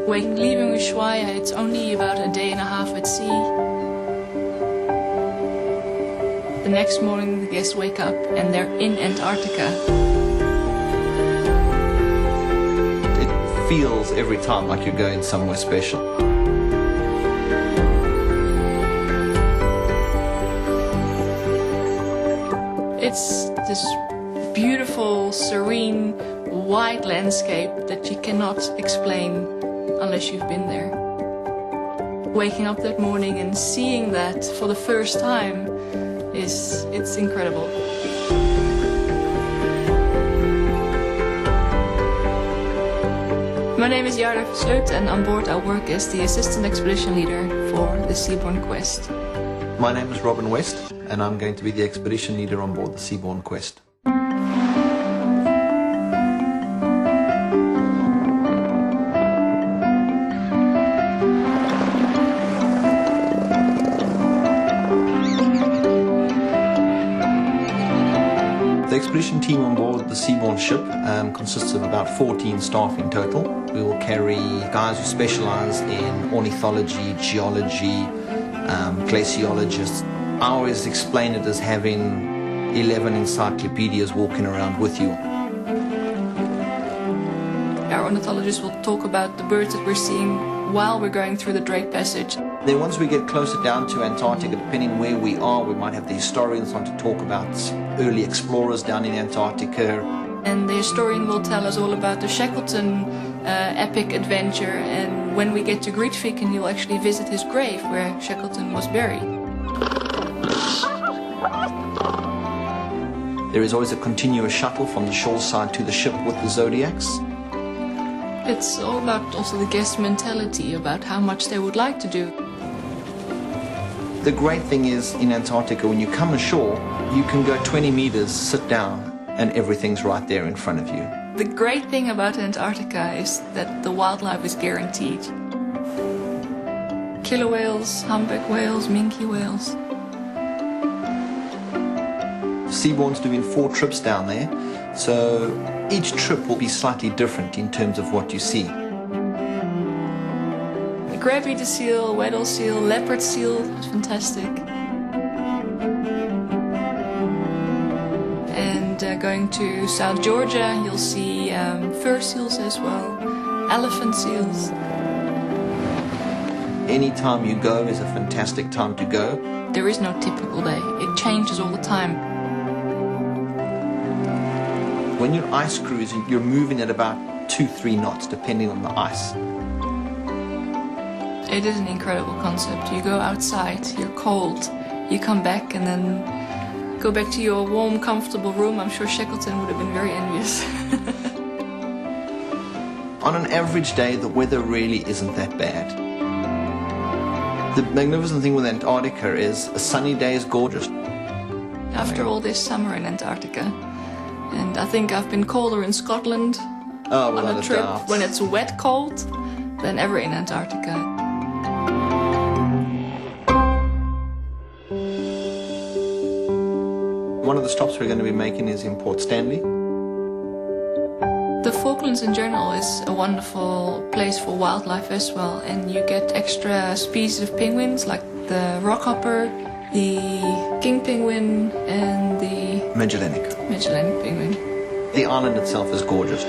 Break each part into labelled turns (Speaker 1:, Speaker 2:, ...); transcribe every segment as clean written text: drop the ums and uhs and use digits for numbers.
Speaker 1: Leaving Ushuaia, it's only about a day and a half at sea. The next morning, the guests wake up and they're in Antarctica.
Speaker 2: It feels every time like you're going somewhere special.
Speaker 1: It's this beautiful, serene, wide landscape that you cannot explain unless you've been there. Waking up that morning and seeing that for the first time it's incredible. My name is Jarda Versleut and on board I work as the assistant expedition leader for the Seabourn Quest.
Speaker 2: My name is Robin West and I'm going to be the expedition leader on board the Seabourn Quest. The expedition team on board the Seabourn ship consists of about 14 staff in total. We will carry guys who specialize in ornithology, geology, glaciologists. I always explain it as having 11 encyclopedias walking around with you.
Speaker 1: Our ornithologists will talk about the birds that we're seeing while we're going through the Drake Passage.
Speaker 2: Then once we get closer down to Antarctica, depending where we are, we might have the historians on to talk about early explorers down in Antarctica.
Speaker 1: And the historian will tell us all about the Shackleton epic adventure, and when we get to Grytviken, you'll actually visit his grave where Shackleton was buried.
Speaker 2: There is always a continuous shuttle from the shore side to the ship with the Zodiacs.
Speaker 1: It's all about also the guest mentality, about how much they would like to do.
Speaker 2: The great thing is in Antarctica, when you come ashore, you can go 20 meters, sit down, and everything's right there in front of you.
Speaker 1: The great thing about Antarctica is that the wildlife is guaranteed. Killer whales, humpback whales, minke whales.
Speaker 2: Seabourn's doing 4 trips down there, so each trip will be slightly different in terms of what you see.
Speaker 1: The crab-eater seal, Weddell seal, leopard seal, it's fantastic. And going to South Georgia, you'll see fur seals as well, elephant seals.
Speaker 2: Any time you go is a fantastic time to go.
Speaker 1: There is no typical day. It changes all the time.
Speaker 2: When you're ice cruising, you're moving at about 2-3 knots, depending on the ice.
Speaker 1: It is an incredible concept. You go outside, you're cold, you come back and then go back to your warm, comfortable room. I'm sure Shackleton would have been very envious.
Speaker 2: On an average day, the weather really isn't that bad. The magnificent thing with Antarctica is a sunny day is gorgeous.
Speaker 1: After all this summer in Antarctica, and I think I've been colder in Scotland on a trip when it's wet cold than ever in Antarctica.
Speaker 2: One of the stops we're going to be making is in Port Stanley.
Speaker 1: The Falklands in general is a wonderful place for wildlife as well, and you get extra species of penguins like the rockhopper, the king penguin and the
Speaker 2: Magellanic
Speaker 1: penguin.
Speaker 2: The island itself is gorgeous.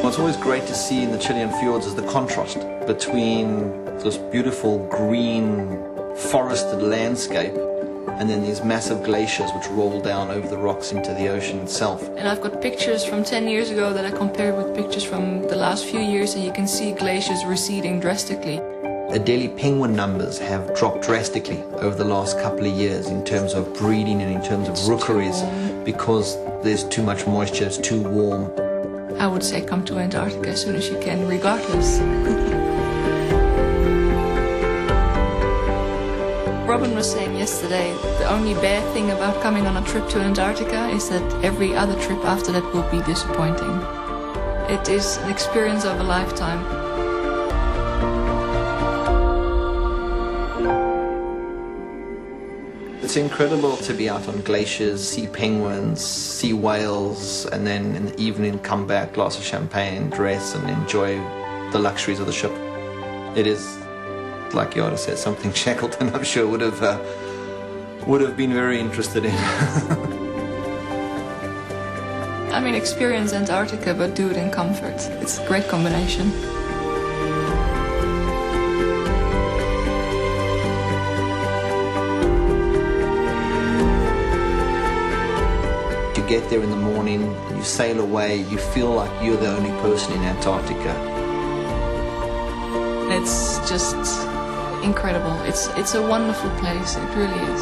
Speaker 2: What's always great to see in the Chilean fjords is the contrast between this beautiful green forested landscape and then these massive glaciers which roll down over the rocks into the ocean itself.
Speaker 1: And I've got pictures from 10 years ago that I compared with pictures from the last few years, and you can see glaciers receding drastically.
Speaker 2: Adelie penguin numbers have dropped drastically over the last couple of years in terms of breeding and in terms of rookeries because there's too much moisture, it's too warm.
Speaker 1: I would say come to Antarctica as soon as you can, regardless. Robin was saying yesterday, the only bad thing about coming on a trip to Antarctica is that every other trip after that will be disappointing. It is an experience of a lifetime.
Speaker 2: It's incredible to be out on glaciers, see penguins, see whales, and then in the evening come back, glass of champagne, dress, and enjoy the luxuries of the ship. It is, like Yara said, something Shackleton, I'm sure, would have been very interested in.
Speaker 1: I mean, experience Antarctica, but do it in comfort. It's a great combination.
Speaker 2: You get there in the morning, you sail away, you feel like you're the only person in Antarctica.
Speaker 1: It's just incredible. It's a wonderful place, it really is.